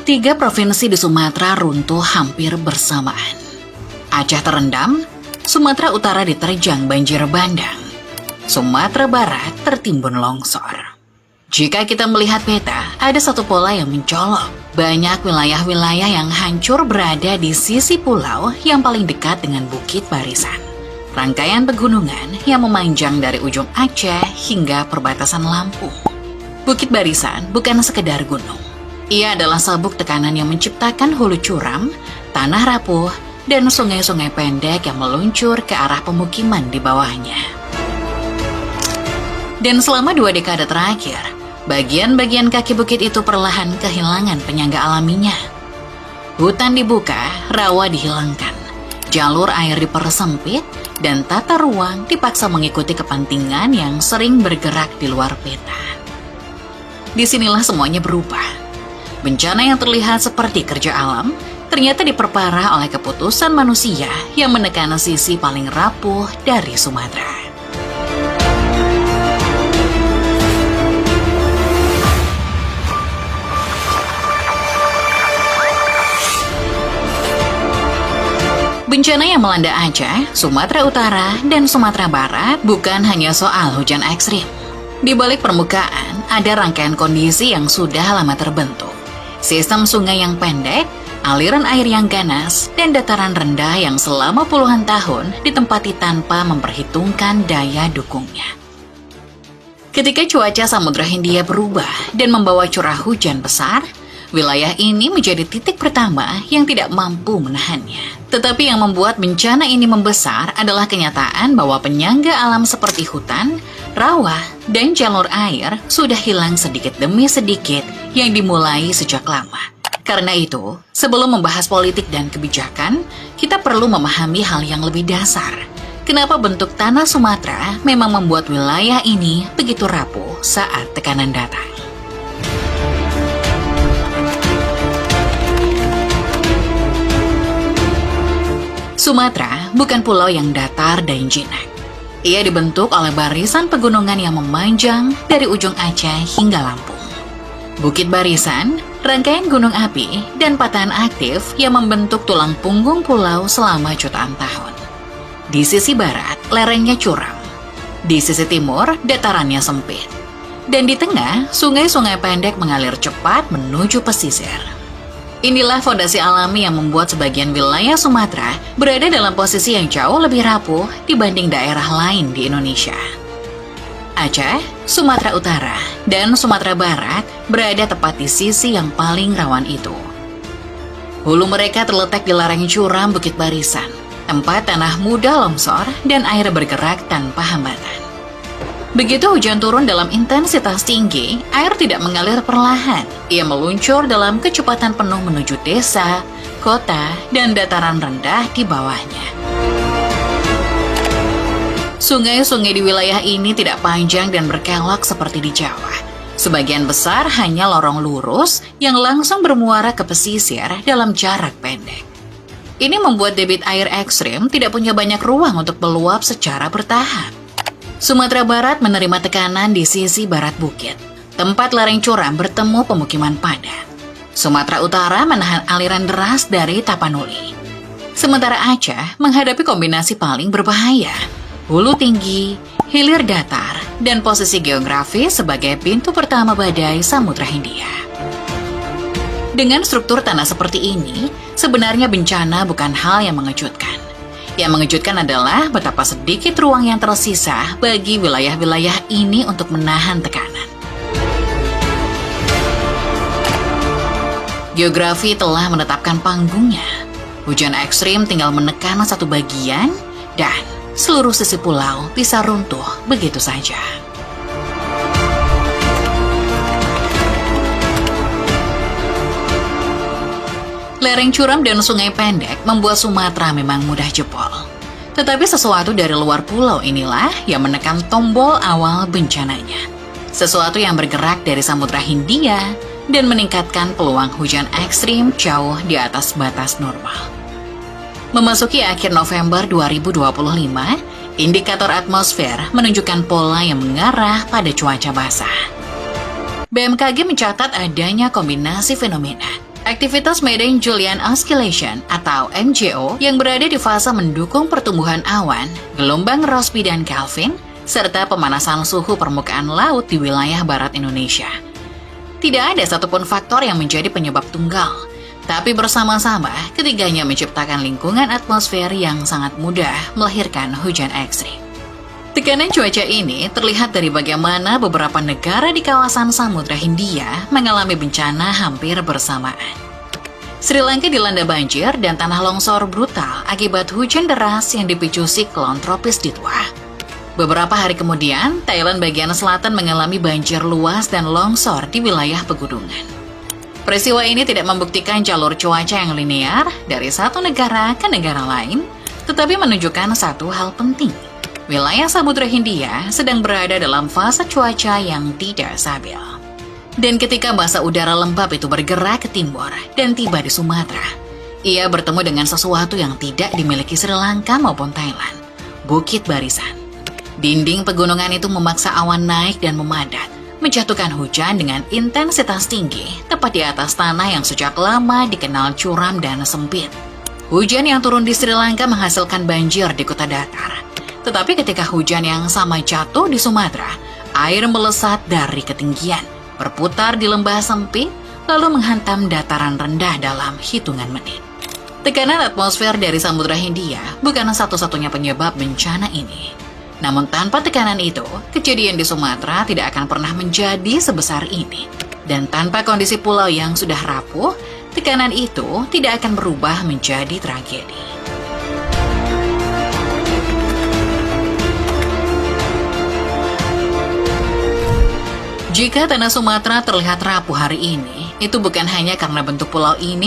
Tiga provinsi di Sumatera runtuh hampir bersamaan. Aceh terendam, Sumatera Utara diterjang banjir bandang, Sumatera Barat tertimbun longsor. Jika kita melihat peta, ada satu pola yang mencolok. Banyak wilayah-wilayah yang hancur berada di sisi pulau yang paling dekat dengan Bukit Barisan. Rangkaian pegunungan yang memanjang dari ujung Aceh hingga perbatasan Lampung. Bukit Barisan bukan sekedar gunung. Ia adalah sabuk tekanan yang menciptakan hulu curam, tanah rapuh, dan sungai-sungai pendek yang meluncur ke arah pemukiman di bawahnya. Dan selama 2 dekade terakhir, bagian-bagian kaki bukit itu perlahan kehilangan penyangga alaminya. Hutan dibuka, rawa dihilangkan, jalur air dipersempit, dan tata ruang dipaksa mengikuti kepentingan yang sering bergerak di luar peta. Disinilah semuanya berubah. Bencana yang terlihat seperti kerja alam, ternyata diperparah oleh keputusan manusia yang menekan sisi paling rapuh dari Sumatera. Bencana yang melanda Aceh, Sumatera Utara, dan Sumatera Barat bukan hanya soal hujan ekstrim. Di balik permukaan, ada rangkaian kondisi yang sudah lama terbentuk. Sistem sungai yang pendek, aliran air yang ganas, dan dataran rendah yang selama puluhan tahun ditempati tanpa memperhitungkan daya dukungnya. Ketika cuaca Samudra Hindia berubah dan membawa curah hujan besar, wilayah ini menjadi titik pertama yang tidak mampu menahannya. Tetapi yang membuat bencana ini membesar adalah kenyataan bahwa penyangga alam seperti hutan, rawa, dan jalur air sudah hilang sedikit demi sedikit yang dimulai sejak lama. Karena itu, sebelum membahas politik dan kebijakan, kita perlu memahami hal yang lebih dasar. Kenapa bentuk tanah Sumatera memang membuat wilayah ini begitu rapuh saat tekanan datang. Sumatera bukan pulau yang datar dan jinak. Ia dibentuk oleh barisan pegunungan yang memanjang dari ujung Aceh hingga Lampung. Bukit Barisan, rangkaian gunung api, dan patahan aktif yang membentuk tulang punggung pulau selama jutaan tahun. Di sisi barat, lerengnya curam. Di sisi timur, datarannya sempit. Dan di tengah, sungai-sungai pendek mengalir cepat menuju pesisir. Inilah fondasi alami yang membuat sebagian wilayah Sumatera berada dalam posisi yang jauh lebih rapuh dibanding daerah lain di Indonesia. Aceh, Sumatera Utara, dan Sumatera Barat berada tepat di sisi yang paling rawan itu. Hulu mereka terletak di lereng curam Bukit Barisan, tempat tanah mudah longsor dan air bergerak tanpa hambatan. Begitu hujan turun dalam intensitas tinggi, air tidak mengalir perlahan. Ia meluncur dalam kecepatan penuh menuju desa, kota, dan dataran rendah di bawahnya. Sungai-sungai di wilayah ini tidak panjang dan berkelok seperti di Jawa. Sebagian besar hanya lorong lurus yang langsung bermuara ke pesisir dalam jarak pendek. Ini membuat debit air ekstrim tidak punya banyak ruang untuk meluap secara bertahap. Sumatera Barat menerima tekanan di sisi barat bukit, tempat lereng curam bertemu pemukiman padat. Sumatera Utara menahan aliran deras dari Tapanuli. Sementara Aceh menghadapi kombinasi paling berbahaya, hulu tinggi, hilir datar, dan posisi geografis sebagai pintu pertama badai Samudra Hindia. Dengan struktur tanah seperti ini, sebenarnya bencana bukan hal yang mengejutkan. Yang mengejutkan adalah betapa sedikit ruang yang tersisa bagi wilayah-wilayah ini untuk menahan tekanan. Geografi telah menetapkan panggungnya. Hujan ekstrim tinggal menekan satu bagian dan seluruh sisi pulau bisa runtuh begitu saja. Lereng curam dan sungai pendek membuat Sumatera memang mudah jebol. Tetapi sesuatu dari luar pulau inilah yang menekan tombol awal bencananya. Sesuatu yang bergerak dari Samudra Hindia dan meningkatkan peluang hujan ekstrim jauh di atas batas normal. Memasuki akhir November 2025, indikator atmosfer menunjukkan pola yang mengarah pada cuaca basah. BMKG mencatat adanya kombinasi fenomena Aktivitas Medan Julian Oscillation atau MJO yang berada di fase mendukung pertumbuhan awan, gelombang Rossby dan Kelvin, serta pemanasan suhu permukaan laut di wilayah barat Indonesia. Tidak ada satupun faktor yang menjadi penyebab tunggal, tapi bersama-sama ketiganya menciptakan lingkungan atmosfer yang sangat mudah melahirkan hujan ekstrim. Tekanan cuaca ini terlihat dari bagaimana beberapa negara di kawasan Samudra Hindia mengalami bencana hampir bersamaan. Sri Lanka dilanda banjir dan tanah longsor brutal akibat hujan deras yang dipicu siklon tropis Ditwa. Beberapa hari kemudian, Thailand bagian selatan mengalami banjir luas dan longsor di wilayah pegunungan. Peristiwa ini tidak membuktikan jalur cuaca yang linear dari satu negara ke negara lain, tetapi menunjukkan satu hal penting. Wilayah Samudra Hindia sedang berada dalam fase cuaca yang tidak stabil. Dan ketika massa udara lembab itu bergerak ke timur dan tiba di Sumatera, ia bertemu dengan sesuatu yang tidak dimiliki Sri Lanka maupun Thailand, Bukit Barisan. Dinding pegunungan itu memaksa awan naik dan memadat, menjatuhkan hujan dengan intensitas tinggi tepat di atas tanah yang sejak lama dikenal curam dan sempit. Hujan yang turun di Sri Lanka menghasilkan banjir di kota datar. Tetapi ketika hujan yang sama jatuh di Sumatera, air melesat dari ketinggian, berputar di lembah sempit, lalu menghantam dataran rendah dalam hitungan menit. Tekanan atmosfer dari Samudra Hindia bukan satu-satunya penyebab bencana ini. Namun tanpa tekanan itu, kejadian di Sumatera tidak akan pernah menjadi sebesar ini. Dan tanpa kondisi pulau yang sudah rapuh, tekanan itu tidak akan berubah menjadi tragedi. Jika tanah Sumatera terlihat rapuh hari ini, itu bukan hanya karena bentuk pulau ini